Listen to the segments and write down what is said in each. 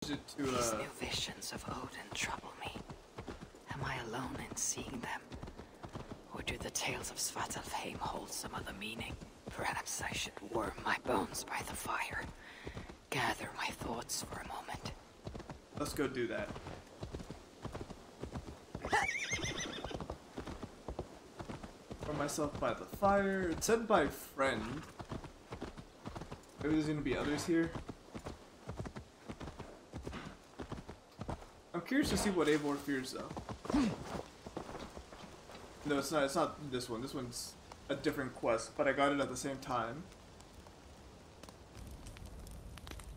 These new visions of Odin trouble me. Am I alone in seeing them? Or do the tales of Svartalfheim hold some other meaning? Perhaps I should warm my bones by the fire. Gather my thoughts for a moment. Let's go do that. Warm myself by the fire. It's said by friend. Maybe there's gonna be others here. I'm curious to see what EIVOR fears though. No, it's not. It's not this one. This one's a different quest, but I got it at the same time.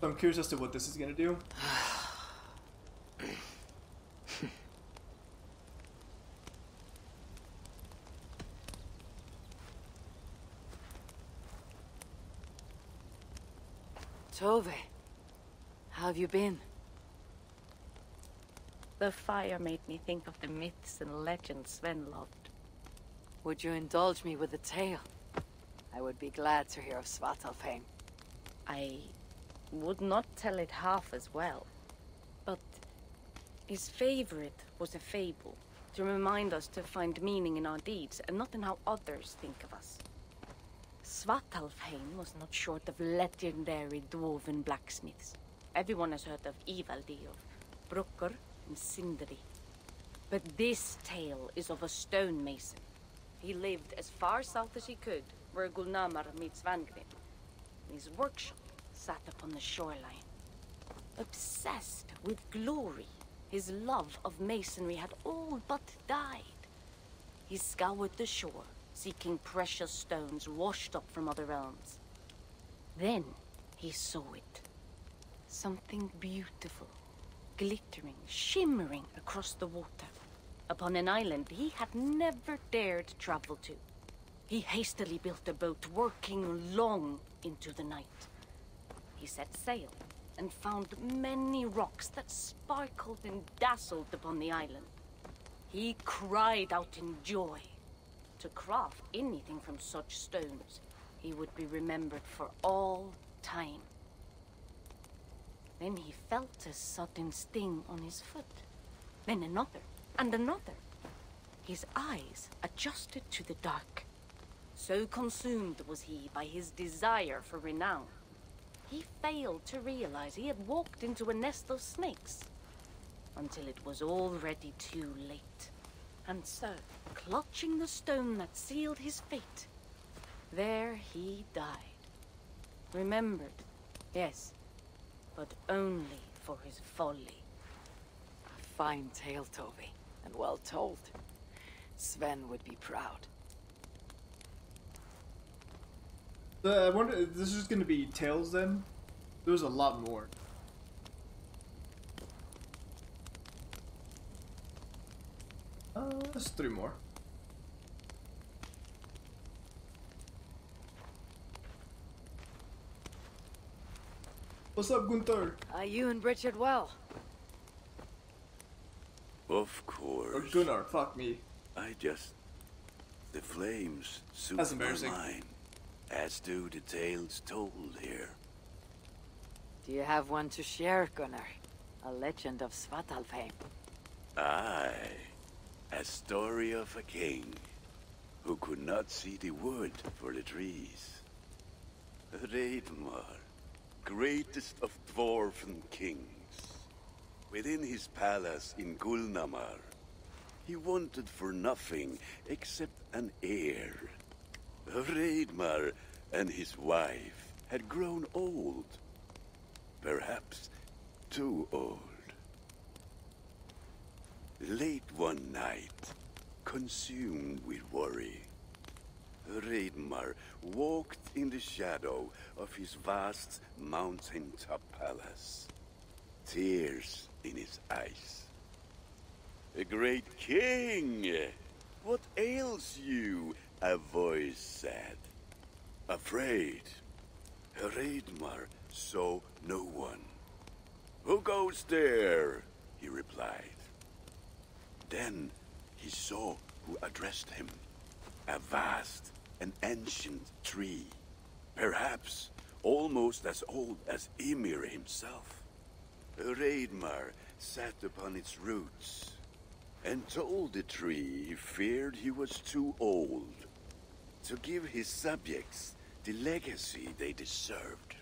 So I'm curious as to what this is gonna do. Tove, how have you been? The fire made me think of the myths and legends Sven loved. Would you indulge me with a tale? I would be glad to hear of Svartalfheim. I would not tell it half as well, but his favorite was a fable, to remind us to find meaning in our deeds and not in how others think of us. Svartalfheim was not short of legendary dwarven blacksmiths. Everyone has heard of Ivaldi, of Brucker, and Sindri. But this tale is of a stonemason. He lived as far south as he could, where Gulnamar meets Vangrim. His workshop sat upon the shoreline. Obsessed with glory, his love of masonry had all but died. He scoured the shore, seeking precious stones washed up from other realms. Then he saw it. Something beautiful, glittering, shimmering across the water, upon an island he had never dared travel to. He hastily built a boat, working long into the night. He set sail and found many rocks that sparkled and dazzled upon the island. He cried out in joy. To craft anything from such stones, he would be remembered for all time. Then he felt a sudden sting on his foot. Then another, and another. His eyes adjusted to the dark. So consumed was he by his desire for renown, he failed to realize he had walked into a nest of snakes, until it was already too late. And so, clutching the stone that sealed his fate, there he died. Remembered, yes, but only for his folly. A fine tale, Tove, and well told. Sven would be proud. I wonder if this is going to be tales then? There's a lot more. There's 3 more. What's up, Gunther? Are you and Richard well? Of course. Or Gunnar, fuck me. The flames soothe That's my embarrassing. mind, as do the tales told here. Do you have one to share, Gunnar? A legend of Svartalfheim. Aye, a story of a king who could not see the wood for the trees. Ragnorak, greatest of dwarven kings. Within his palace in Gulnamar, he wanted for nothing except an heir. Ragnar and his wife had grown old. Perhaps too old. Late one night, consumed with worry, Ragnar walked in the shadow of his vast mountaintop palace, tears in his eyes. "A great king! What ails you?" a voice said. Afraid, Ragnar saw no one. "Who goes there?" he replied. Then he saw who addressed him. A vast and ancient tree, perhaps almost as old as Ymir himself. Raidmar sat upon its roots and told the tree he feared he was too old to give his subjects the legacy they deserved.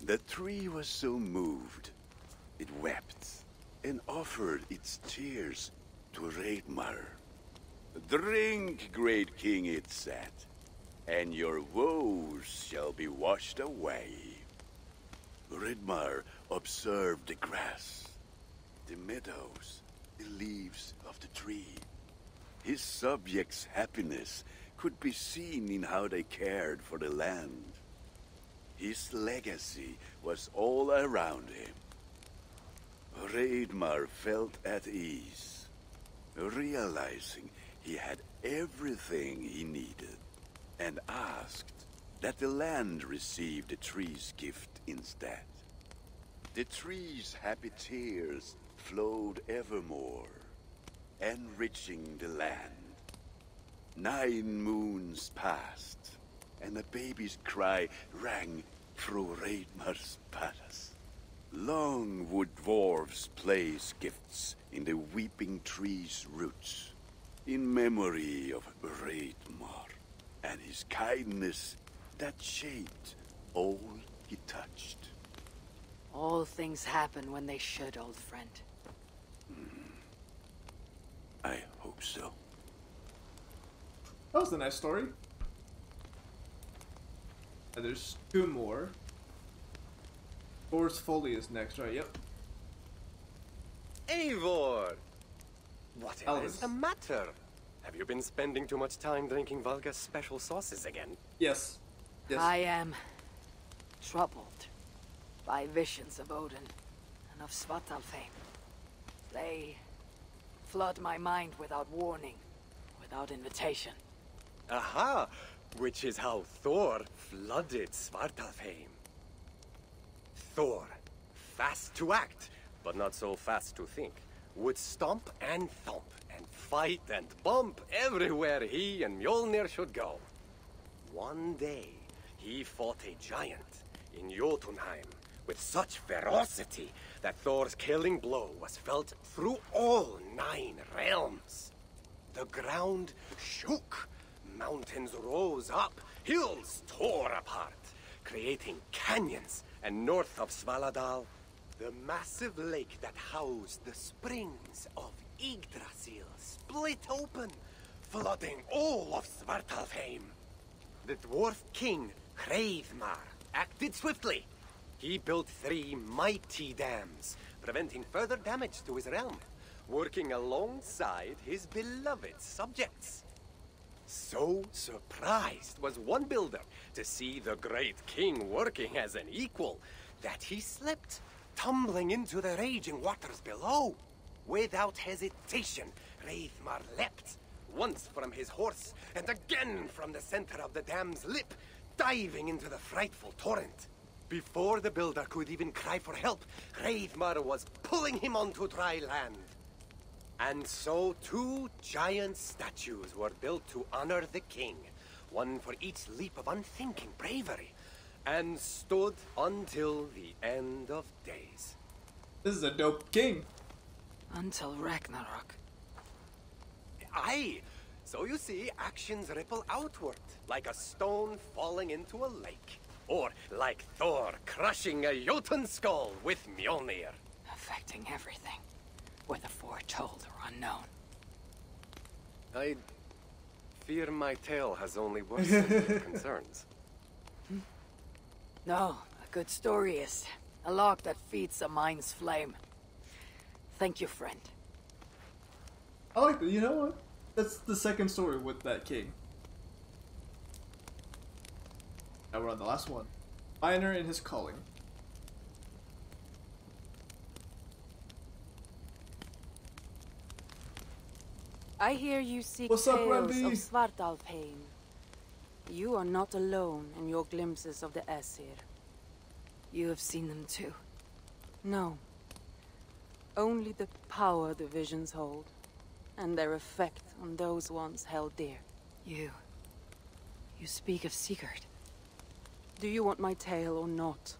The tree was so moved, it wept and offered its tears to Raidmar. "Drink, great king," it said, "and your woes shall be washed away." Raidmar observed the grass, the meadows, the leaves of the tree. His subjects' happiness could be seen in how they cared for the land. His legacy was all around him. Raidmar felt at ease, realizing he had everything he needed, and asked that the land receive the tree's gift instead. The tree's happy tears flowed evermore, enriching the land. 9 moons passed, and a baby's cry rang through Raidmar's palace. Long would dwarves place gifts in the weeping tree's roots, in memory of Raidmar and his kindness that shaped all he touched. All things happen when they should, old friend. I hope so. That was a nice story. And there's 2 more. Thor's Folly is next, right? Yep. EIVOR! Whatever Elvis. is the matter? Have you been spending too much time drinking Valga's special sauces again? Yes. Yes. I am troubled by visions of Odin and of Svartalfheim. They flood my mind without warning, without invitation. Aha! Which is how Thor flooded Svartalfheim. Thor, fast to act, but not so fast to think, would stomp and thump and fight and bump everywhere he and Mjolnir should go. One day, he fought a giant in Jotunheim with such ferocity that Thor's killing blow was felt through all 9 realms. The ground shook, mountains rose up, hills tore apart, creating canyons, and north of Svaladal, the massive lake that housed the springs of Yggdrasil split open, flooding all of Svartalfheim. The dwarf king, Hreidmar, acted swiftly. He built 3 mighty dams, preventing further damage to his realm, working alongside his beloved subjects. So surprised was one builder to see the great king working as an equal that he slipped, tumbling into the raging waters below. Without hesitation, Hreidmar leapt, once from his horse and again from the center of the dam's lip, diving into the frightful torrent. Before the builder could even cry for help, Hreidmar was pulling him onto dry land. And so 2 giant statues were built to honor the king, one for each leap of unthinking bravery, and stood until the end of days. This is a dope king. Until Ragnarok. Aye, so you see, actions ripple outward, like a stone falling into a lake. Or like Thor crushing a Jotun skull with Mjolnir. Affecting everything, whether foretold or unknown. I fear my tale has only worsened your concerns. No, a good story is a log that feeds a mind's flame. Thank you, friend. I like that. You know what? That's the second story with that king. Now we're on the last one. Miner and his calling. I hear you seek What's up, tales Randy? of Svartalfheim. You are not alone in your glimpses of the Aesir. You have seen them too. No. Only the power the visions hold, and their effect on those once held dear. You speak of Sigurd. Do you want my tale or not?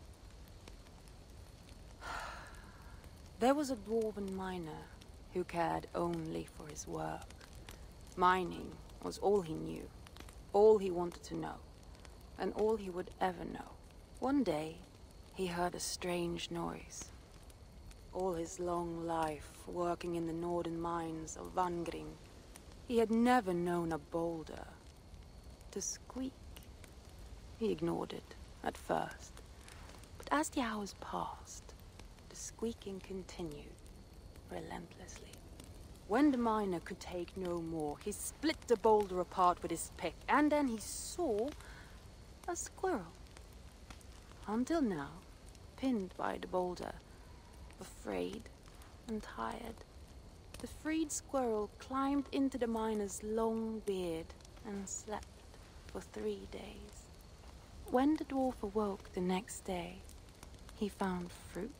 There was a dwarven miner who cared only for his work. Mining was all he knew, all he wanted to know, and all he would ever know. One day, he heard a strange noise. All his long life, working in the northern mines of Vangring, he had never known a boulder to squeak. He ignored it at first, but as the hours passed, the squeaking continued relentlessly. When the miner could take no more, he split the boulder apart with his pick, and then he saw a squirrel. Until now, pinned by the boulder, afraid and tired, the freed squirrel climbed into the miner's long beard and slept for 3 days. When the dwarf awoke the next day, he found fruit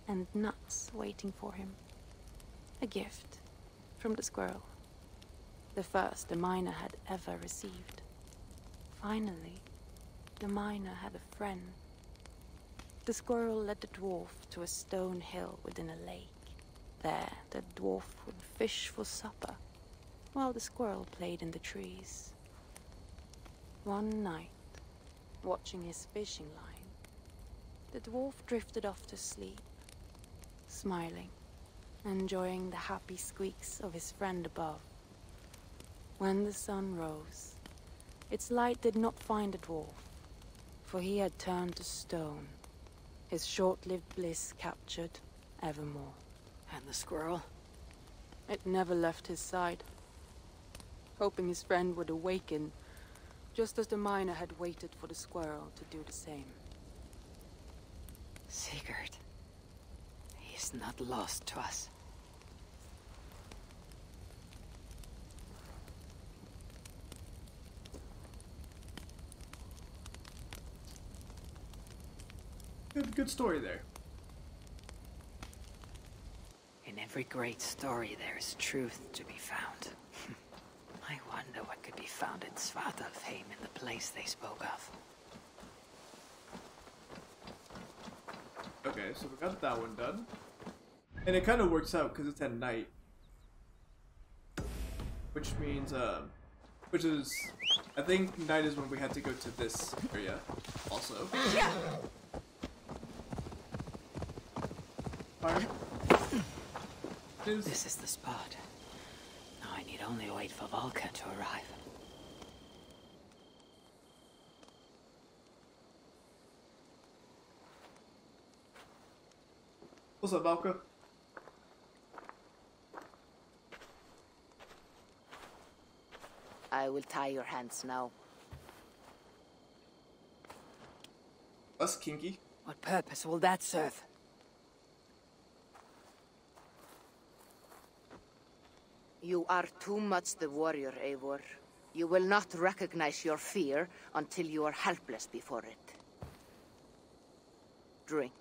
and nuts waiting for him. A gift from the squirrel. The first the miner had ever received. Finally, the miner had a friend. The squirrel led the dwarf to a stone hill within a lake. There, the dwarf would fish for supper, while the squirrel played in the trees. One night, watching his fishing line, the dwarf drifted off to sleep, smiling, enjoying the happy squeaks of his friend above. When the sun rose, its light did not find the dwarf, for he had turned to stone, his short-lived bliss captured evermore. And the squirrel? It never left his side, hoping his friend would awaken, just as the miner had waited for the squirrel to do the same. Sigurd. He's not lost to us. Good story there. In every great story, there is truth to be found. I wonder what could be found in Svartalfheim, in the place they spoke of. Okay, so we got that one done. And it kind of works out because it's at night. Which means, I think night is when we had to go to this area also. Yeah. Fire. This is the spot. Now I need only wait for Valka to arrive. What's up, Valka? I will tie your hands now. That's kinky. What purpose will that serve? You are too much the warrior, Eivor. You will not recognize your fear until you are helpless before it. Drink.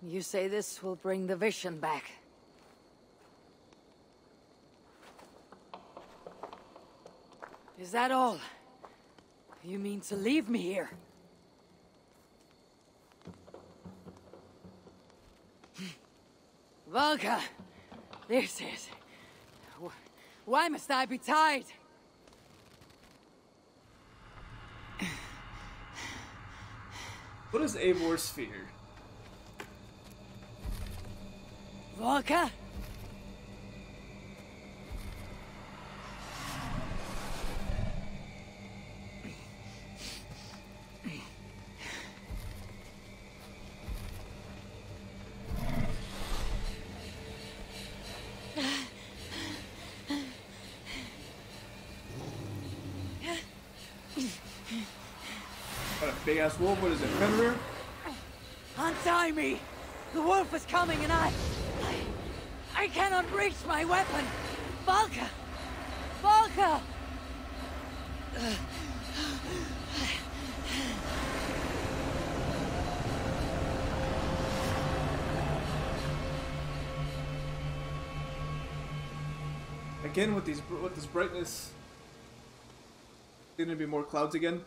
You say this will bring the vision back? Is that all? You mean to leave me here? Valka! This is... Why must I be tied? What is Eivor's fear? Valka? What a big ass wolf, what is it, Fenrir? Untie me! The wolf is coming and I cannot reach my weapon! Valka! Valka! Again with this brightness. Gonna be more clouds again.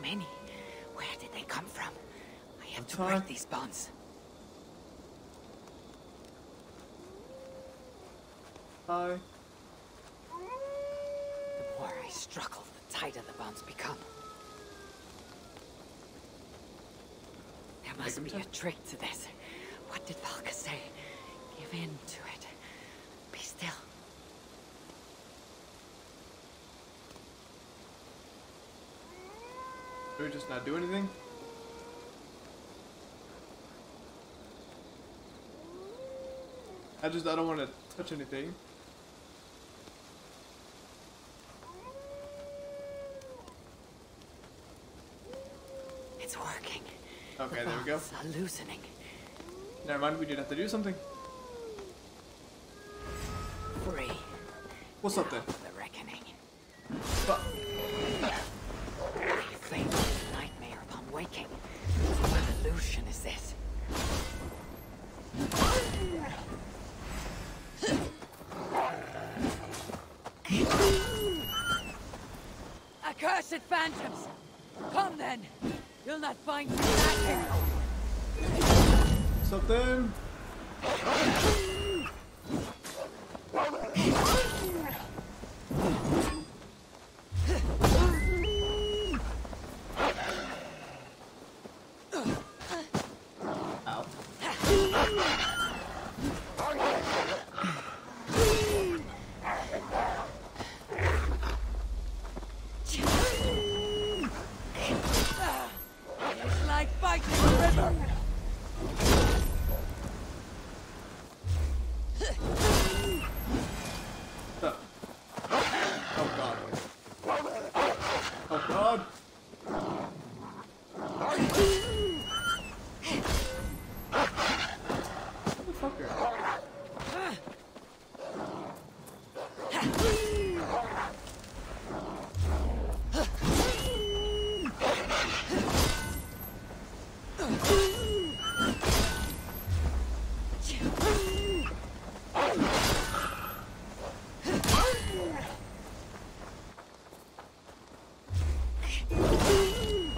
many. Where did they come from? I have to Attack. break these bonds. Hi. The more I struggle, the tighter the bonds become. There must be a trick to this. What did Valka say? Give in to it. Be still. Do we just not do anything? I don't want to touch anything. It's working. Okay, The there we go. bonds are loosening. Never mind, we did have to do something. Free. What's up then? Now for the reckoning. But, I fainted in nightmare upon waking. What illusion is this? Accursed phantoms! Come then! You'll not find me lacking! something. Ow. It's like fighting a river! Oh. Oh god. Oh god. Motherfucker.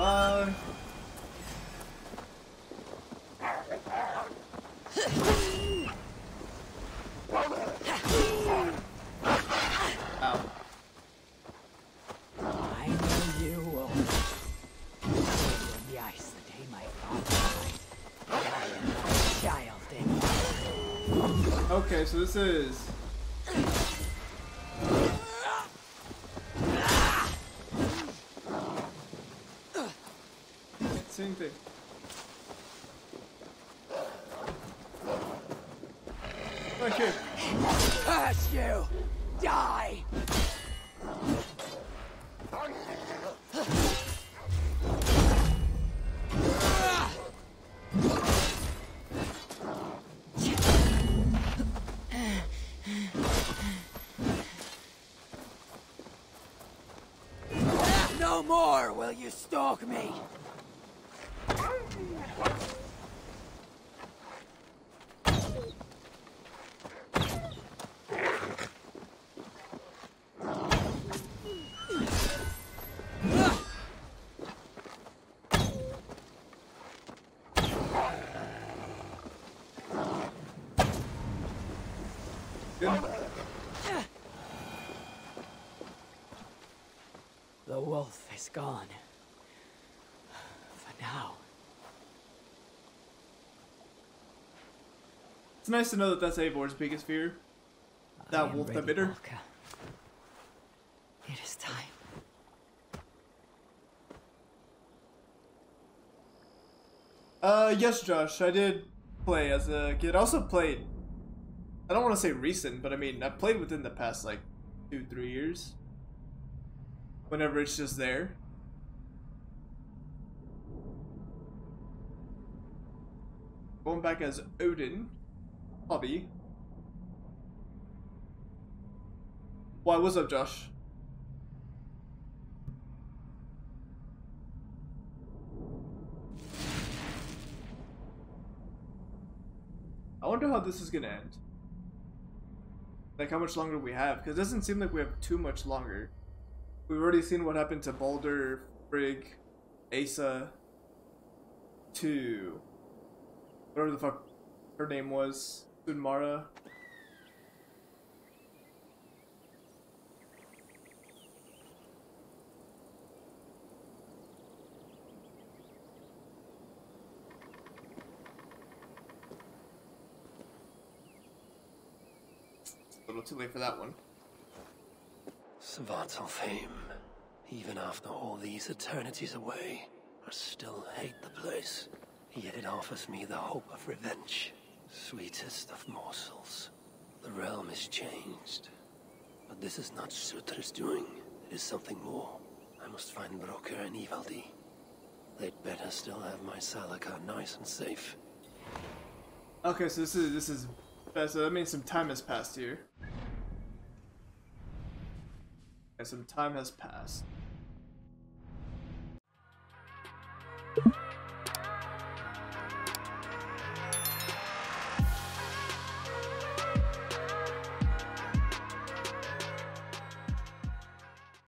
Bye. Ow. I know you will. In the ice the day my father died. I am a child in Okay, so this is... Same thing. Okay. Curse you! Die! No more will you stalk me! Good. The wolf is gone. For now. It's nice to know that that's Eivor's biggest fear. That I am wolf, that ready, bitter. Valka. It is time. Yes, Josh, I did play as a kid. I also played, I don't want to say recent, but I mean, I played within the past, like, 2-3 years. Whenever it's just there. Going back as Odin. Hobby. Why, what's up, Josh? I wonder how this is gonna end. Like, how much longer we have, because it doesn't seem like we have too much longer. We've already seen what happened to Baldur, Frigg, Asa to whatever the fuck her name was, Sunmara. A little too late for that one. Svartalfheim, even after all these eternities away, I still hate the place. Yet it offers me the hope of revenge. Sweetest of morsels. The realm is changed. But this is not Sutra's doing. It is something more. I must find Broker and Ivaldi. They'd better still have my Salakar nice and safe. Okay, so this is so that means some time has passed here. Okay, some time has passed.